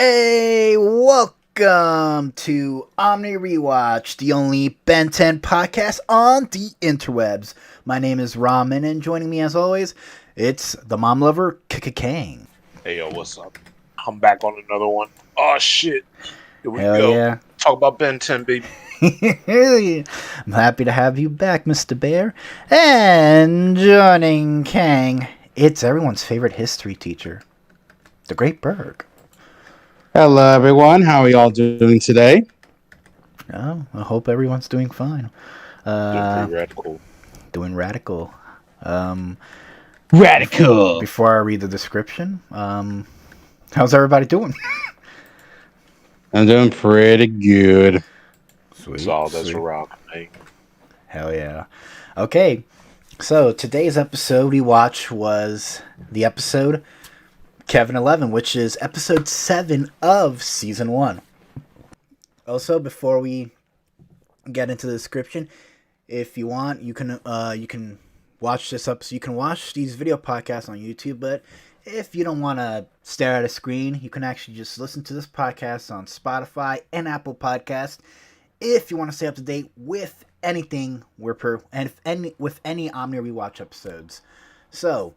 Hey, welcome to Omni Rewatch, the only Ben 10 podcast on the interwebs. My name is Ramen, and joining me as always, it's the mom lover, Kang. Hey yo, what's up? I'm back on another one. Oh shit. Here we Hell go. yeah. Talk about Ben 10, baby. I'm happy to have you back, Mr. Bear. And joining Kang, it's everyone's favorite history teacher, the Great Burg. Hello, everyone. How are y'all doing today? Oh, I hope everyone's doing fine. Doing pretty radical. Doing radical. Radical. Before I read the description, how's everybody doing? I'm doing pretty good. Sweet. So that's a rock, man. Hell yeah. Okay, so today's episode we watched was the episode Kevin 11, which is episode 7 of season 1. Also, before we get into the description, if you want, you can watch this episode. You can watch these video podcasts on YouTube, but if you don't want to stare at a screen, you can actually just listen to this podcast on Spotify and Apple Podcasts. If you want to stay up to date with anything with any Omni Rewatch episodes. So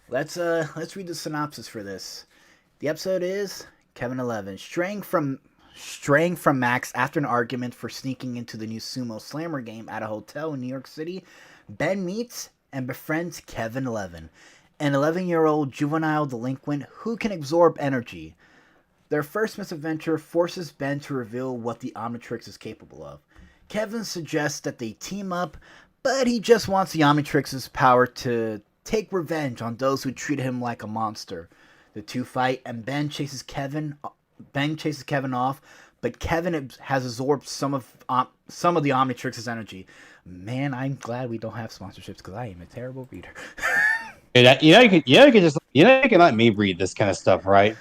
let's read the synopsis for this. The episode is Kevin 11 straying from Max after an argument for sneaking into the new sumo slammer game at a hotel in New York City. Ben meets and befriends Kevin 11, an 11-year-old juvenile delinquent who can absorb energy. Their first misadventure forces Ben to reveal what the Omnitrix is capable of. Kevin suggests that they team up, but he just wants the Omnitrix's power to take revenge on those who treat him like a monster. The two fight, and Ben chases Kevin off, but Kevin has absorbed some of the Omnitrix's energy. Man, I'm glad we don't have sponsorships because I am a terrible reader. You can let me read this kind of stuff, right?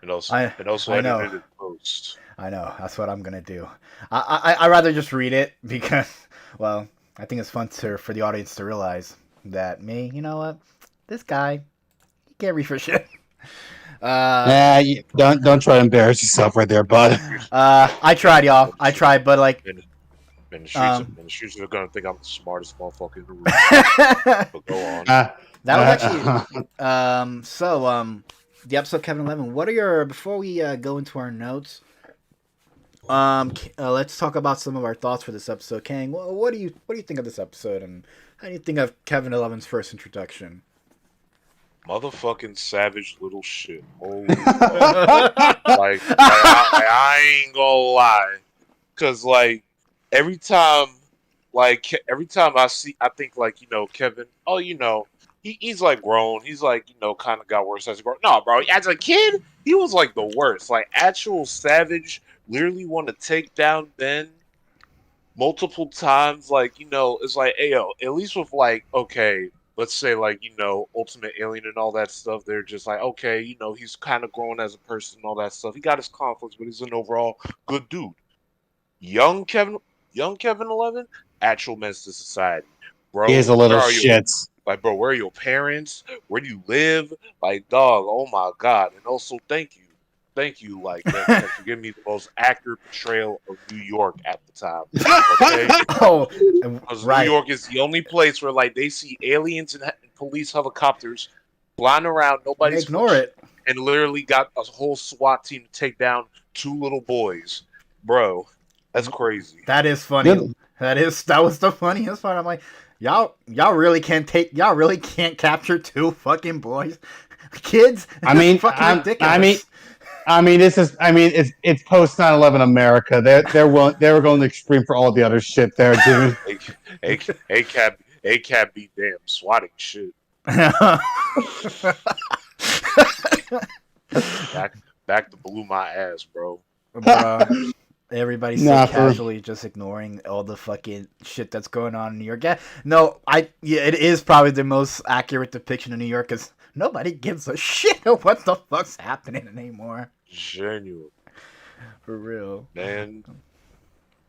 And also edited post. I know, that's what I'm gonna do. I rather just read it because, well, I think it's fun for the audience to realize that me, you know what, this guy, he can't read for shit. Don't try to embarrass yourself right there, bud. I tried, y'all. I tried, but like, Man, the streets are gonna think I'm the smartest motherfucker in the room. But go on. That was actually the episode Kevin 11. What are your, before we go into our notes, let's talk about some of our thoughts for this episode. Kang, what do you think of this episode, and how do you think of Kevin 11's first introduction? Motherfucking savage little shit. Holy like I ain't gonna lie, cause like every time I think like, you know, Kevin. Oh, you know. He's like grown. He's like, you know, kind of got worse as a grown. No, bro. As a kid, he was like the worst. Like actual savage. Literally want to take down Ben multiple times. Like, you know, it's like, ayo. At least with like, okay, let's say like, you know, Ultimate Alien and all that stuff. They're just like, okay, you know, he's kind of grown as a person and all that stuff. He got his conflicts, but he's an overall good dude. Young Kevin 11, actual menace to society, bro. He is a little shit. Like, bro, where are your parents? Where do you live? Like, dog, oh my god. And also, thank you, like, that for giving me the most accurate portrayal of New York at the time. Okay? Because right. New York is the only place where, like, they see aliens and police helicopters flying around, nobody's ignore it, and literally got a whole SWAT team to take down 2 little boys. Bro, that's crazy. That is funny. Yeah. That was the funniest part. I'm like, Y'all really can't capture 2 fucking boys, kids. I mean, fucking ridiculous. It's post 9/11 America. They were going extreme for all the other shit there, dude. ACAB be damn swatting shit. back to blew my ass, bro. Everybody's so casually just ignoring all the fucking shit that's going on in New York. It is probably the most accurate depiction of New York, because nobody gives a shit of what the fuck's happening anymore. Genuine. For real. Man.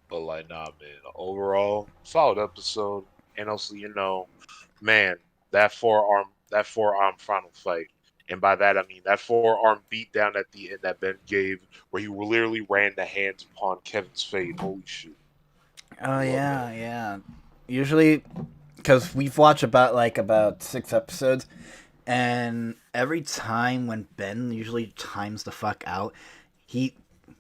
But like, nah, man. Overall, solid episode. And also, you know, man, that forearm final fight. And by that I mean that forearm beat down at the end that Ben gave, where he literally ran the hands upon Kevin's fate. Holy shit! Oh yeah, yeah. Usually, because we've watched about 6 episodes, and every time when Ben usually times the fuck out, he,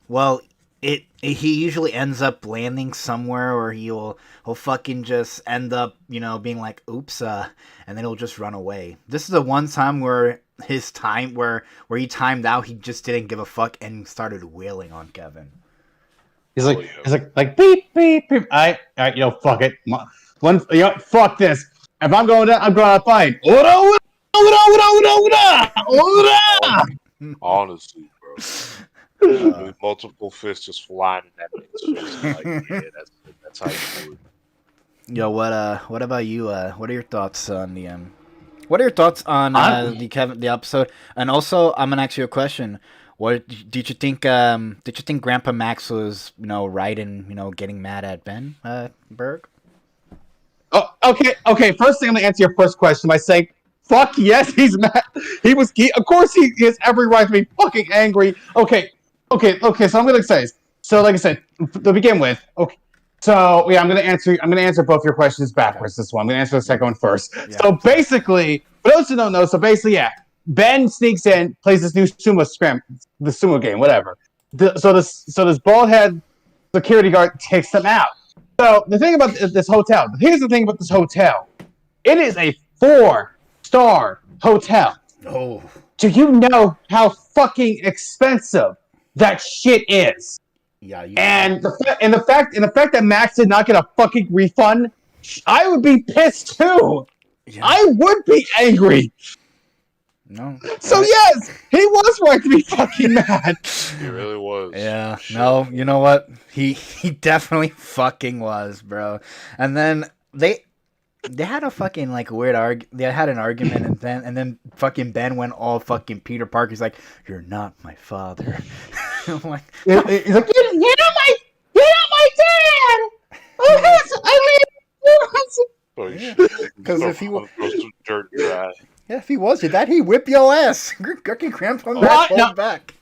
well, he usually ends up landing somewhere, or he'll fucking just end up being like oops, and then he'll just run away. This is the one time where his time where he timed out, he just didn't give a fuck and started wailing on Kevin. He's like beep beep beep. All right, fuck it. Fuck this. If I'm going down, I'm going to fight. Honestly, bro. Multiple fists just flying in that man's face. Like, yeah, that's how you do it. Yo, what about you? What are your thoughts on the What are your thoughts on the episode? And also, I'm gonna ask you a question. What did you think? Did you think Grandpa Max was right in getting mad at Ben Burg? Oh, okay. First thing, I'm gonna answer your first question by saying, "Fuck yes, he's mad. Of course, he has every right to be fucking angry." Okay. So I'm gonna say this. So, like I said, to begin with, okay. So yeah, I'm gonna answer both your questions backwards. This one, I'm gonna answer the second one first. Yeah. So basically, for those who don't know, yeah, Ben sneaks in, plays this new the sumo game, whatever. So this bald head security guard takes them out. So the thing about this hotel, here's the thing about this hotel. It is a 4-star hotel. Oh. Do you know how fucking expensive that shit is? Yeah. And the fact that Max did not get a fucking refund, I would be pissed too. Yeah. I would be angry. No. So yes, he was right to be fucking mad. He really was. Yeah. Shit. No, you know what? He definitely fucking was, bro. And then they had a fucking weird they had an argument, and then fucking Ben went all fucking Peter Parker. He's like, "You're not my father." I'm like, he's like, "You're not my dad." Because if he was dirt dry. Yeah, if he was your dad, he'd whip your ass. Grandpa Max hold back.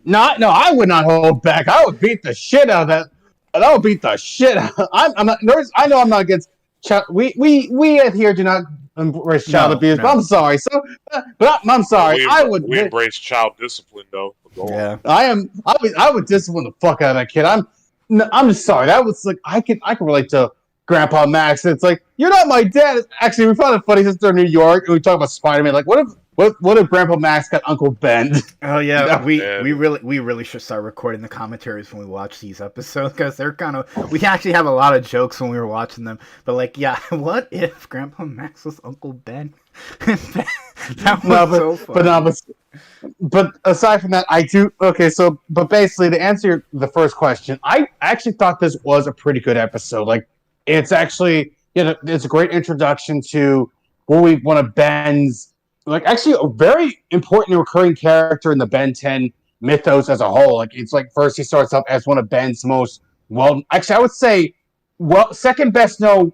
No, I would not hold back. I would beat the shit out of that. I would beat the shit out. I'm not. I know I'm not against child. We here do not embrace child abuse. No. But I'm sorry. I'm sorry. We embrace child discipline though. Yeah. I would discipline the fuck out of that kid. I'm just sorry. That was I can relate to Grandpa Max. It's like, you're not my dad. Actually, we found it funny since they're in New York and we talk about Spider-Man. Like, what if Grandpa Max got Uncle Ben? Oh yeah, we really should start recording the commentaries when we watch these episodes, because they're we actually have a lot of jokes when we were watching them. But what if Grandpa Max was Uncle Ben? That was so funny. But aside from that, I do okay. So, but basically, to answer the first question, I actually thought this was a pretty good episode. It's actually, it's a great introduction to one of Ben's, actually a very important recurring character in the Ben 10 mythos as a whole. First he starts up as one of Ben's most actually I would say, second best known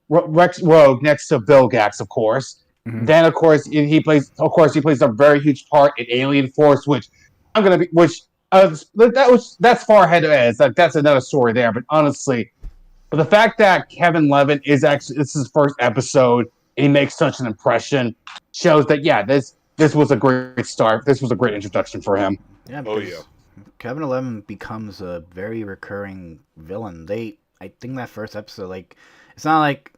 Rex Rogue next to Vilgax, of course. Mm-hmm. Then of course he plays a very huge part in Alien Force, that's far ahead of it. That's another story there. But honestly, but the fact that Kevin Levin this is his first episode, he makes such an impression, shows that this was a great start. This was a great introduction for him. Yeah. Kevin Levin becomes a very recurring villain. I think that first episode, it's not like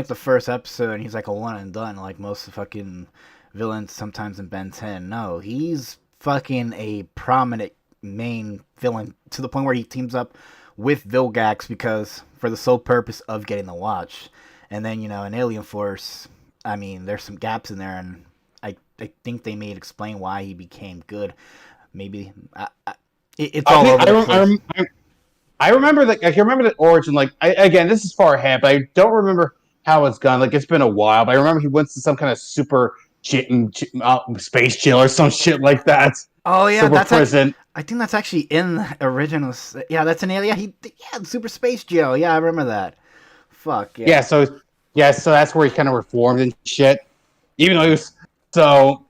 the first episode and he's a one and done like most of the fucking villains sometimes in Ben 10. No, he's fucking a prominent main villain to the point where he teams up with Vilgax because for the sole purpose of getting the watch. And then, in Alien Force, I mean, there's some gaps in there, and I think they may explain why he became good. Maybe it's all over the place. I remember the origin. Again, this is far ahead, but I don't remember how it's gone. It's been a while, but I remember he went to some kind of super space jail or some shit like that. Oh yeah, super prison. I think that's actually in the original. Yeah, that's an alien. Super space jail. Yeah, I remember that. Fuck yeah. So that's where he kind of reformed and shit. Even though he was So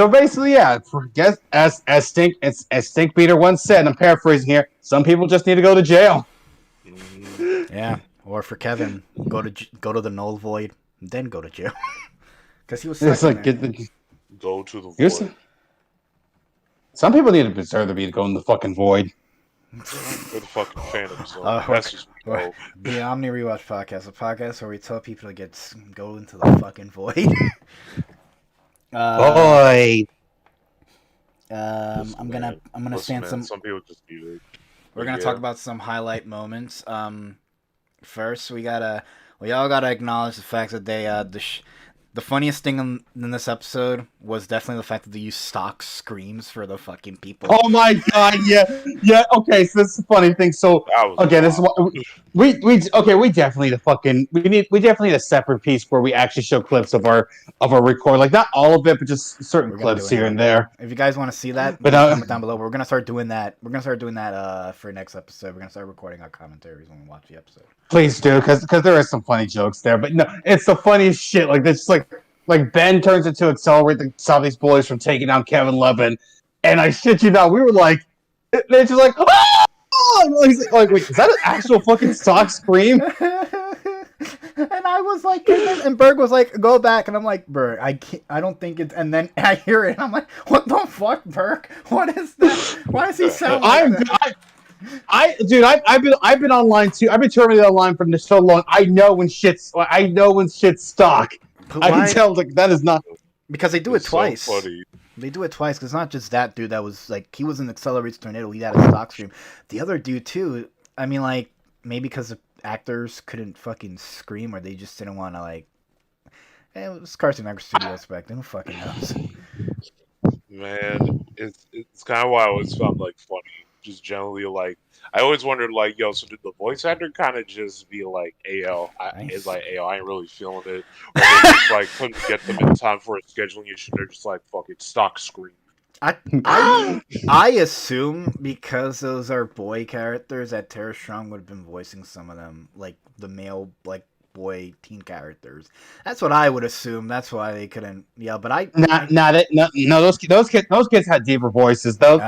basically, yeah. Guess as Stink Peter once said, and I'm paraphrasing here. Some people just need to go to jail. Yeah, or for Kevin, go to the null void, then go to jail, because he was It's stuck like in there. Go to the Here's- void. Some people need to deserve to be going in the fucking void. For the fucking Phantom Zone. We're- That's just we're- The Omni Rewatch Podcast, a podcast where we tell people to go into the fucking void. Boy. I'm gonna stand some. Some people just need it. We're gonna talk about some highlight moments. First, we all gotta acknowledge the fact that they the funniest thing in this episode was definitely the fact that they used stock screams for the fucking people. Oh my god, yeah. Okay, so this is a funny thing. So again, this is what we definitely need a separate piece where we actually show clips of our record, like not all of it, but just certain clips here and there. If you guys want to see that, but comment down below. We're gonna start doing that. For next episode. We're gonna start recording our commentaries when we watch the episode. Please do, because there are some funny jokes there. But no, it's the funniest shit. Like this, like Ben turns into Accelerate to stop these boys from taking down Kevin Levin, and I shit you not, we were like, they're just like, oh! Like, wait, is that an actual fucking stock scream? And I was like, and Berg was like, go back, and I'm like, Berg, I don't think it's, and then I hear it, and I'm like, what the fuck, Berg? What is that? Why does he sound like that? I've been online too. I've been terminated online for so long. I know when shit's stock. I can tell like that is not because they do it twice. So funny. They do it twice because it's not just that dude that was like he was in Accelerates Tornado. He had a stock stream. The other dude too. I mean, like maybe because the actors couldn't fucking scream or they just didn't want to like. It was Cartoon Network Studio aspect. Who fucking knows? Man, it's kind of why I always found like funny. Just generally like I always wondered like so did the voice actor kind of just be like it's like I ain't really feeling it, or they just like couldn't get them in time for a scheduling issue. They're just like fucking stock scream. I assume because those are boy characters that Tara Strong would have been voicing some of them, like the male like boy teen characters. That's what I would assume. That's why they couldn't yell. But those kids had deeper voices. Those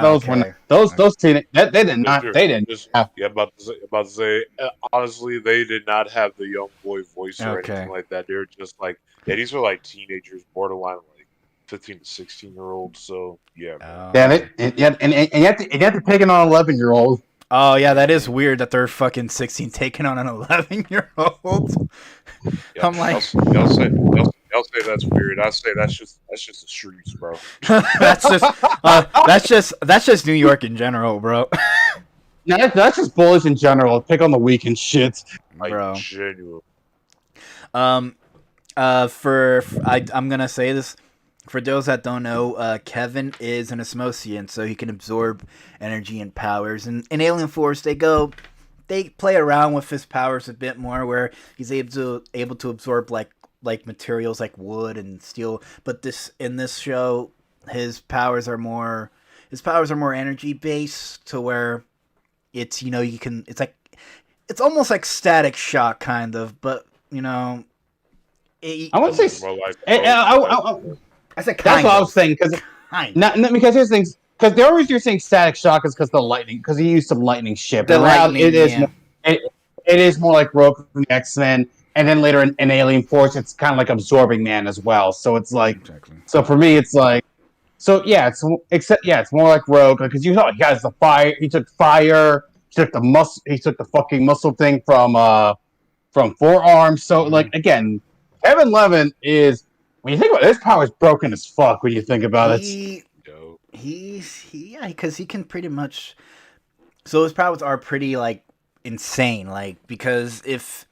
teen they did not. They didn't. About to say honestly, they did not have the young boy voice or anything like that. They were just like these were like teenagers, borderline like 15 to 16-year-olds. So yeah. And you have to pick it on an 11-year-old. Oh yeah, that is weird that they're fucking 16 taking on an 11-year-old. Yeah, I'm like, they'll say that's weird. I say that's just the streets, bro. that's just New York in general, bro. That's just bullies in general. Pick on the weak and shit, bro. Genuine. I'm gonna say this. For those that don't know, Kevin is an Osmosian, so he can absorb energy and powers. And in Alien Force, they play around with his powers a bit more, where he's able to absorb like materials like wood and steel. But in this show, his powers are more energy based, to where it's it's almost like static shock kind of, but I wouldn't say more like I said that's what I was saying because here's the thing, because the only reason you're saying static shock is because the lightning, because he used some lightning shit. It is more like Rogue from the X-Men, and then later in Alien Force, it's kind of like Absorbing Man as well. So it's like, so for me, it's like, so yeah, it's more like Rogue because he has the fire. He took fire. He took the fucking muscle thing from Forearm. So like again, Kevin Levin is. When you think about it, his power is broken as fuck when you think about it. Because he can pretty much. So his powers are pretty like insane, like because this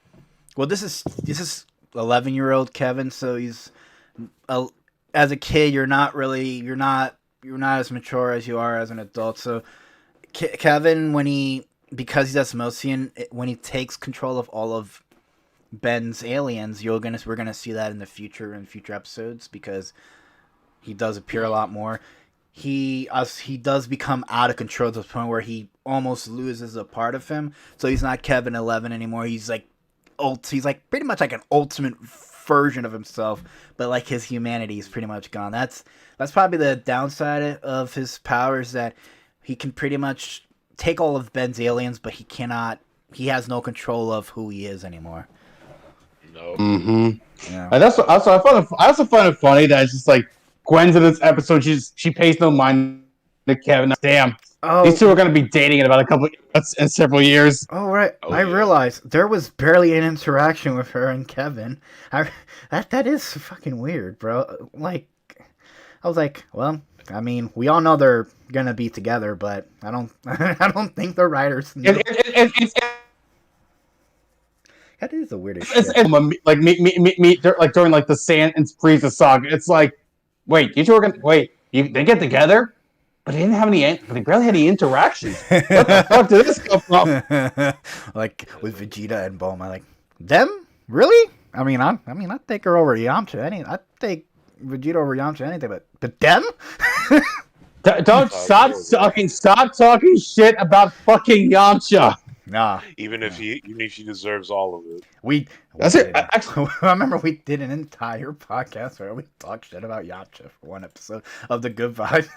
is 11-year-old Kevin, so he's as a kid you're not as mature as you are as an adult. So Kevin, because he's Osmosian, when he takes control of all of Ben's aliens, we're gonna see that in future episodes, because he does appear a lot more. He does become out of control to the point where he almost loses a part of him. So he's not Kevin 11 anymore. He's like pretty much like an ultimate version of himself, but like his humanity is pretty much gone. That's probably the downside of his powers, that he can pretty much take all of Ben's aliens, but he has no control of who he is anymore. No. Mm-hmm. Yeah. And I also find it funny that it's just like Gwen's in this episode. She pays no mind to Kevin. Damn, these two are going to be dating in about in several years. Oh right, I yeah. realized there was barely an interaction with her and Kevin. That is fucking weird, bro. Like, I was like, well, I mean, we all know they're gonna be together, but I don't think the writers knew. That is the weirdest shit. Like me like during like the Sand and Frieza saga. It's like, wait, they get together, but they they barely had any interactions. What the fuck did this come from? Like with Vegeta and Bulma, like them? Really? I mean, I'd take her over Yamcha. I'd take Vegeta over Yamcha anything, but them? Don't stop talking shit about fucking Yamcha. Nah. Even if he deserves all of it. I remember we did an entire podcast where we talked shit about Yamcha for one episode of The Good Vibe.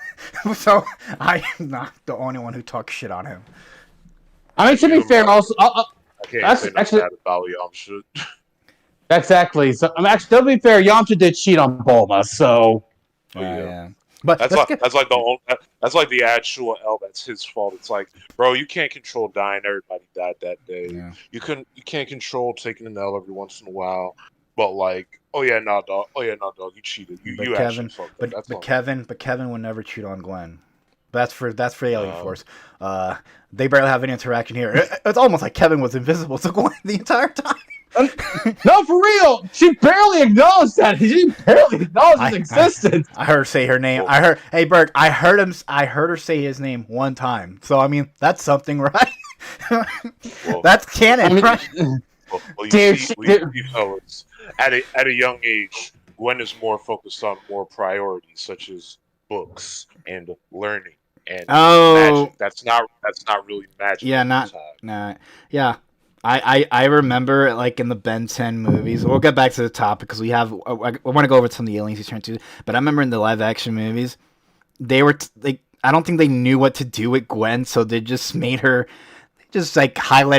So I am not the only one who talks shit on him. I mean, to be fair, also, I can't say that about Yamcha. Exactly. So I'm to be fair, Yamcha did cheat on Bulma, so. Yeah. But that's like the actual L. That's his fault. It's like, bro, you can't control dying. Everybody died that day. Yeah. You can't control taking an L every once in a while. But like, oh yeah, no, dog. You cheated. You actually fucked up. But Kevin would never cheat on Gwen. That's for the Alien Force. They barely have any interaction here. It's almost like Kevin was invisible to Gwen the entire time. No, for real. She barely acknowledged that. She barely acknowledged his existence. I heard her say her name. Hey Berg, I heard her say his name one time. So I mean, that's something, right? That's canon, right? Fellas, at a young age, Gwen is more focused on more priorities such as books and learning and magic. That's not really magic. Yeah, yeah. I remember, like, in the Ben 10 movies, we'll get back to the topic because I want to go over some of the aliens he's turned to, but I remember in the live action movies, they were, I don't think they knew what to do with Gwen, so they just highlighted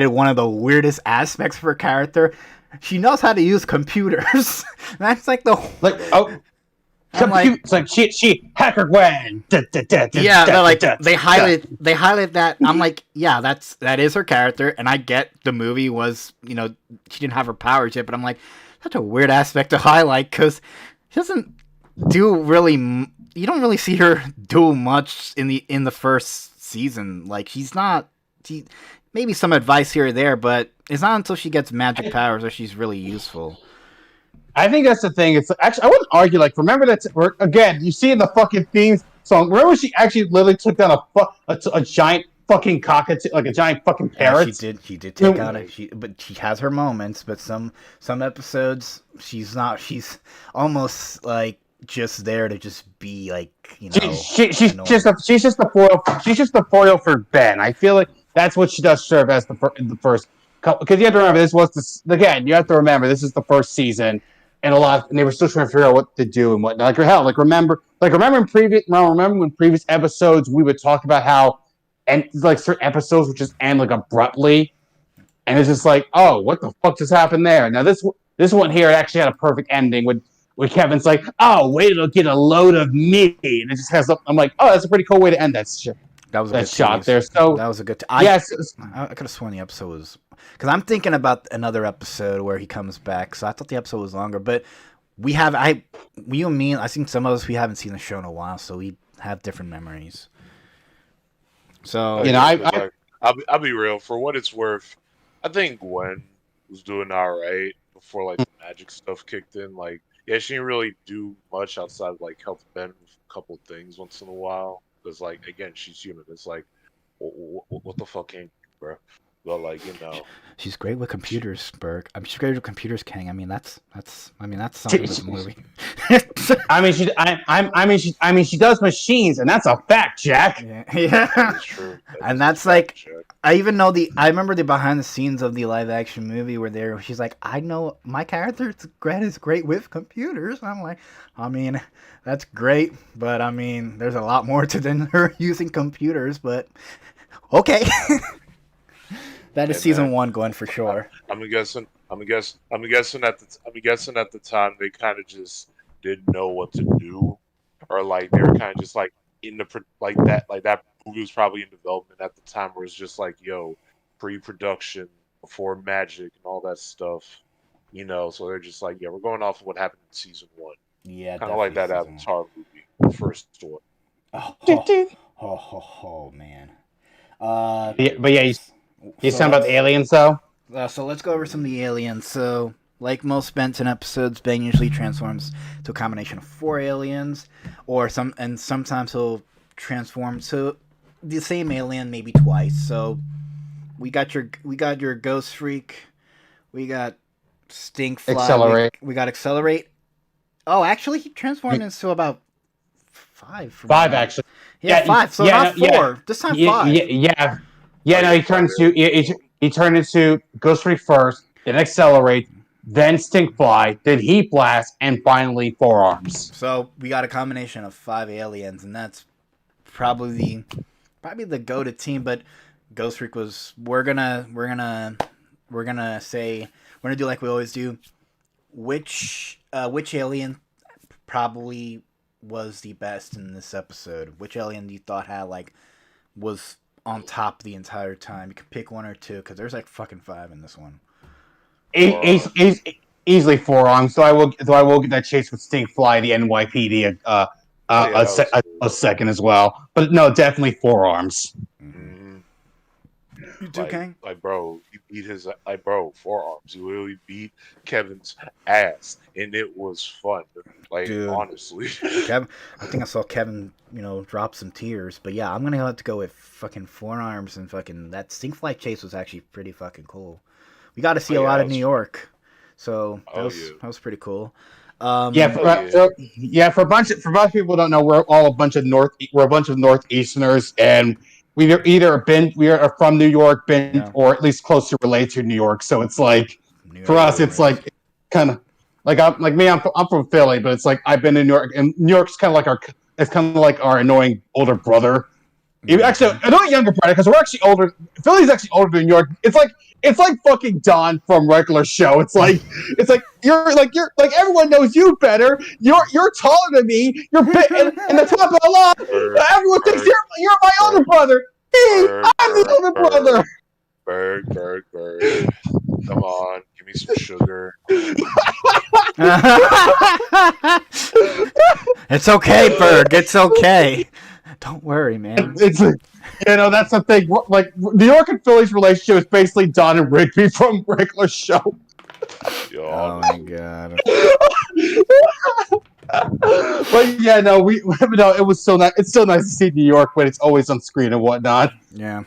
one of the weirdest aspects of her character. She knows how to use computers. That's like the... It's like she hacker Gwen. They highlight that. I'm like, yeah, that is her character, and I get the movie was, she didn't have her powers yet, but I'm like, such a weird aspect to highlight because she doesn't do really. You don't really see her do much in the first season. Like maybe some advice here or there, but it's not until she gets magic powers that she's really useful. I think that's the thing. It's actually, I wouldn't argue. Like, remember that again? You see in the fucking theme song. Remember she actually literally took down a giant fucking cockatoo, like a giant fucking parrot. Yeah, she did take out it. But she has her moments. But some episodes, she's not. She's almost like just there to just be like, She's just the foil for Ben. I feel like that's what she does serve as in the first couple. Because you have to remember, you have to remember this is the first season. And they were still trying to figure out what to do and whatnot. Remember when previous episodes we would talk about how, and like certain episodes would just end like abruptly, and it's just like, oh, what the fuck just happened there? Now this one here actually had a perfect ending with Kevin's like, oh, wait, it'll get a load of me, and it just has. I'm like, oh, that's a pretty cool way to end that shit. That was a good shot tease. there. So that was a good. Yes, I could have sworn the episode was, because I'm thinking about another episode where he comes back. So I thought the episode was longer, but you and me, I think some of us, we haven't seen the show in a while, so we have different memories. So I'll be real. For what it's worth, I think Gwen was doing all right before like the magic stuff kicked in. Like, yeah, she didn't really do much outside of like help Ben with a couple things once in a while. Because, like, again, she's human. It's like, what the fuck ain't, bro? But, like, she's great with computers, Berg. She's great with computers, Kang. I mean, that's something with the movie. I mean, she does machines, and that's a fact, Jack. Yeah. That's true. And that's like, I even know I remember the behind the scenes of the live action movie where she's like, I know my character is great with computers. I'm like, I mean, that's great, but I mean, there's a lot more to than her using computers, but okay. That is season 1 going for sure. I'm guessing at the time they kind of just didn't know what to do, or like they were kind of just like in the like that movie was probably in development at the time, where it's just like, yo, pre-production before magic and all that stuff, you know. So they're just like, yeah, we're going off of what happened in season 1. Yeah, kind of like that Avatar movie, the first one. Oh man. But yeah, he's talking about the aliens, though. So let's go over some of the aliens. So, like most Benton episodes, Ben usually transforms to a combination of 4 aliens, sometimes he'll transform to the same alien maybe twice. So we got your Ghost Freak, we got Stinkfly, Accelerate. we got Accelerate. Oh, actually, he transformed into about 5. 5 actually. Yeah, 5. So not 4. This time 5. Yeah. No, he turned into Ghost Freak first, then Accelerate, then Stinkfly, then Heat Blast, and finally Forearms. So we got a combination of 5 aliens, and that's probably the go-to team. But Ghost Freak was. We're gonna do like we always do. Which alien probably was the best in this episode? Which alien you thought was on top the entire time? You can pick 1 or 2, because there's like fucking 5 in this one. Easily Forearms. So I will get that chase with Stinkfly, the NYPD, a second as well. But no, definitely Forearms. Mm-hmm. You too, Kang? Like, bro, he beat Forearms. You literally beat Kevin's ass, and it was fun. Like, dude, honestly. Kevin, I think I saw Kevin, drop some tears. But yeah, I'm gonna have to go with fucking Forearms, and fucking that Stinkfly chase was actually pretty fucking cool. We got to see a lot of New York, so that was pretty cool. For a bunch of people who don't know, we're a bunch of Northeasterners, and we are from New York, or at least closely related to New York. So it's like, for us, it's like kind of like I'm from Philly, but it's like I've been in New York, and New York's kind of like our annoying older brother. Actually, I know a younger brother, because we're actually older. Philly's actually older than New York. It's like fucking Don from Regular Show. It's like you're everyone knows you better. You're taller than me. You're in the top of the line. Everyone thinks you're my older brother. I'm the older brother. Berg. Come on, give me some sugar. It's okay, Berg. It's okay. Don't worry, man. It's that's the thing. Like, New York and Philly's relationship is basically Don and Rigby from Regular Show. Oh my god. But yeah, it was so nice. It's still nice to see New York when it's always on screen and whatnot. Yeah.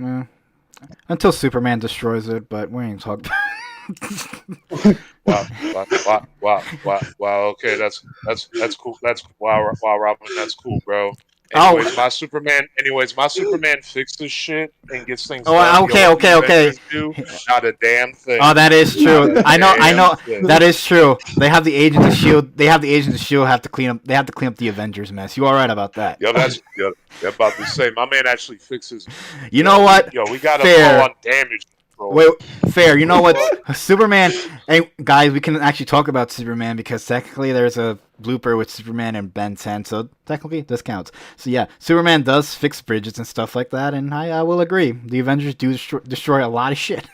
Yeah. Until Superman destroys it, but we ain't talking. Wow. Okay, that's cool. Wow, Robin, that's cool, bro. Anyways, my Superman fixes shit and gets things done. Okay. Not a damn thing. Oh, that is true. I know. That is true. They have the Agents of S.H.I.E.L.D. have to clean up. They have to clean up the Avengers mess. You all right about that? Yo, they're about to say. My man actually fixes. You know what? Yo, we got to go on damage. Wait, fair. You know what? Superman. Hey, guys, we can actually talk about Superman, because technically there's a blooper with Superman and Ben 10, so technically this counts. So yeah, Superman does fix bridges and stuff like that, and I will agree. The Avengers do destroy a lot of shit.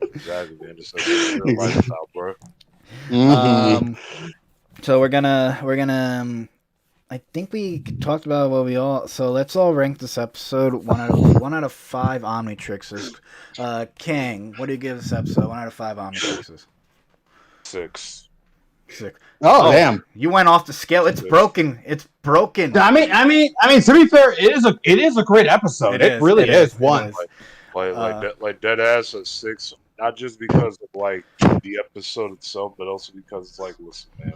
Exactly, man. Just real lifestyle, bro. Mm-hmm. So we're gonna. I think we talked about what we all. So let's all rank this episode 1 out of 5 Omnitrixes. Kang, what do you give this episode? 1 out of 5 Omnitrixes. 6. Oh, damn! You went off the scale. It's broken. It's broken. I mean, to be fair, it is a great episode. It really is. One. Like dead ass a 6 not just because of like the episode itself, but also because it's like, listen, man,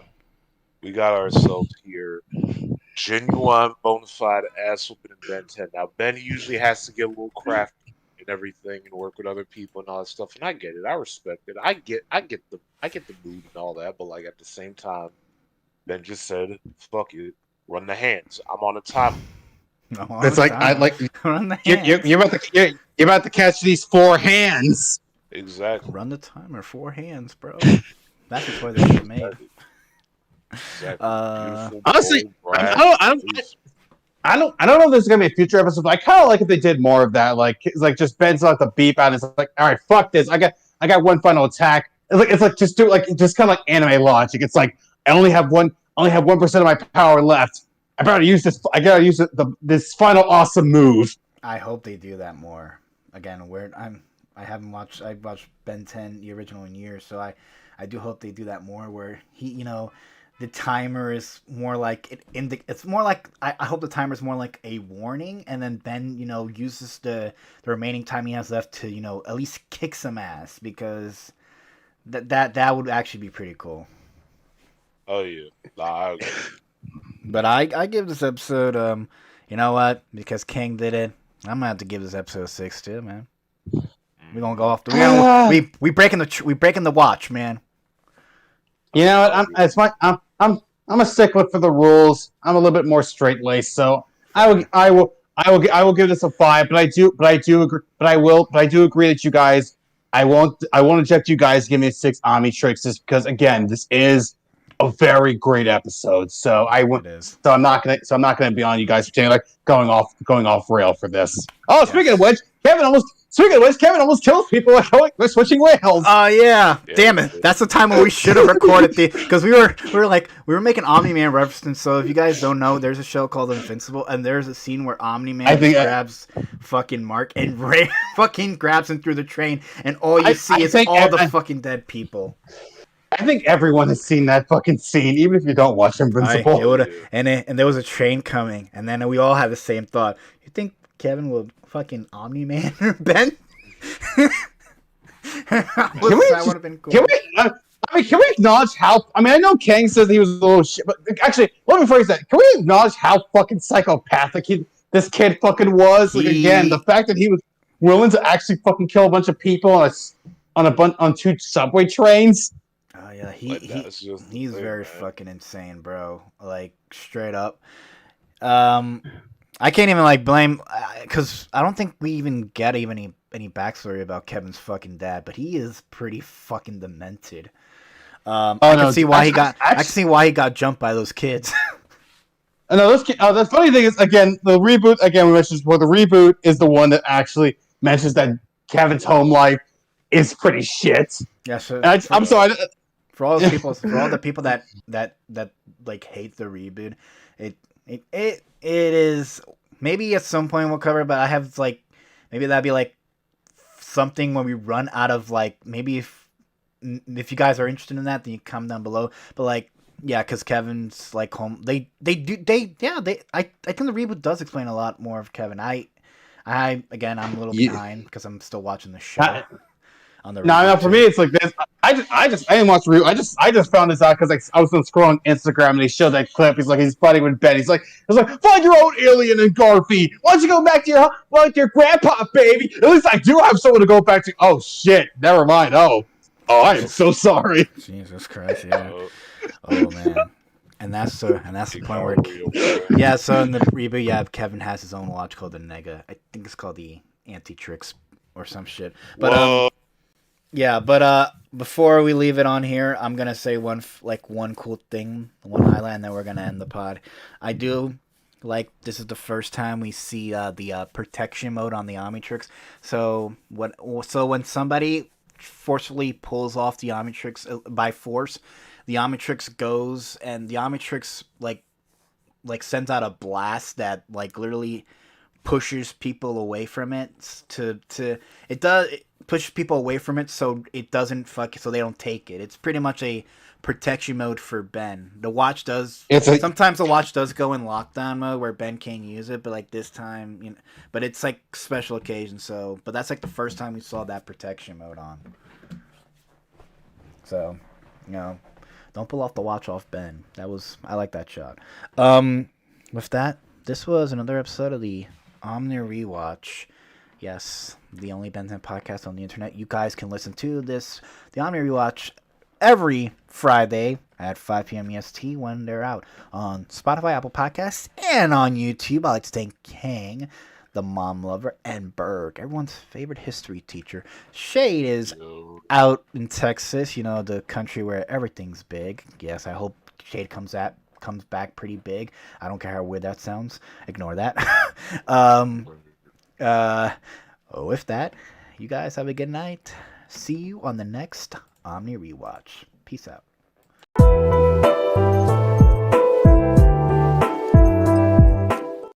we got ourselves here genuine, bona fide ass whooping in Ben 10. Now Ben usually has to get a little crafty and everything and work with other people and all that stuff, and I get it. I respect it. I get the mood and all that, but like at the same time, Ben just said, "Fuck it, run the hands. I'm on a time." It's like I like run the you're about to catch these 4 hands. Exactly. Run the timer, 4 hands, bro. That's the toy they should made. Exactly. Honestly, I don't know if there's gonna be a future episode, but I kind of like if they did more of that. Like, it's like just Ben's like the beep out, and it's like, all right, fuck this. I got one final attack. It's like just do it like just kind of like anime logic. It's like I only have 1% of my power left. I gotta use this final awesome move. I hope they do that more. Again, I watched Ben 10 the original in years, so I do hope they do that more. Where the timer is more like it's more like I hope the timer is more like a warning, and then Ben uses the remaining time he has left to at least kick some ass, because that would actually be pretty cool. Oh yeah, I agree. But I give this episode you know what, because King did it, I'm gonna have to give this episode 6 too, man. We're gonna go off the we breaking the watch, man. You know what? I'm a stickler for the rules. I'm a little bit more straight laced, so I will give this a 5. But I do agree that you guys, I won't reject you guys. Give me a 6 Omni Tricks, just because again, this is a very great episode. So I'm not gonna be on you guys for like going off rail for this. Oh, yes. Speaking of which, Kevin almost kills people like we're switching rails. Oh yeah. Damn it! That's the time when we should have recorded because we were making Omni-Man references. So if you guys don't know, there's a show called Invincible, and there's a scene where Omni-Man grabs fucking Mark and Ray fucking grabs him through the train, and all you see is all the fucking dead people. I think everyone has seen that fucking scene, even if you don't watch Invincible. And there was a train coming, and then we all had the same thought. You think Kevin will fucking Omni-Man Ben? That would have been cool. Can we acknowledge how? I mean, I know Kang says he was a little shit, but actually, let me phrase that. Can we acknowledge how fucking psychopathic this kid fucking was? Like, again, the fact that he was willing to actually fucking kill a bunch of people on 2 subway trains. Oh yeah, he's very fucking insane, bro. Like, straight up. I can't even blame, because I don't think we even get any backstory about Kevin's fucking dad, but he is pretty fucking demented. I can see why he got jumped by those kids. No, the funny thing is, again, the reboot. Again, we mentioned before. The reboot is the one that actually mentions that Kevin's home life is pretty shit. Yeah, so I'm sorry. For all the people that like hate the reboot, it is, maybe at some point we'll cover it, but I have maybe that'd be something when we run out of maybe if you guys are interested in that, then you comment down below. But yeah, because Kevin's home, I think the reboot does explain a lot more of Kevin. I'm a little behind because I'm still watching the show. No, for me it's like this. I didn't watch the reboot. I just found this out because I was scrolling Instagram and he showed that clip. He's fighting with Ben. He's like, find your own alien in Garfy. Why don't you go back to your grandpa, baby? At least I do have someone to go back to. Oh shit, never mind. Oh, I am so sorry. Jesus Christ, yeah. Oh man. And that's the point where so in the reboot, Kevin has his own watch called the Nega. I think it's called the Anti-Trix or some shit. But before we leave it on here, I'm gonna say one cool thing, one highlight, and then we're gonna end the pod. I do this is the first time we see the protection mode on the Omnitrix. So when somebody forcefully pulls off the Omnitrix by force, the Omnitrix goes, and the Omnitrix sends out a blast that literally pushes people away from it. It pushes people away from it so it doesn't so they don't take it. It's pretty much a protection mode for Ben. The watch does sometimes the watch does go in lockdown mode where Ben can't use it, but this time, but it's special occasion. So, but that's the first time we saw that protection mode on. So, don't pull off the watch off Ben. I like that shot. With that, this was another episode of the Omni Rewatch. Yes, the only Ben 10 podcast on the internet. You guys can listen to the Omni Rewatch every Friday at 5 p.m. EST when they're out on Spotify, Apple Podcasts, and on YouTube. I like to thank Kang, the mom lover, and Berg, everyone's favorite history teacher. Shade is out in Texas, the country where everything's big. Yes, I hope Shade comes back pretty big. I don't care how weird that sounds. Ignore that. With that, you guys have a good night. See you on the next Omni Rewatch. Peace out.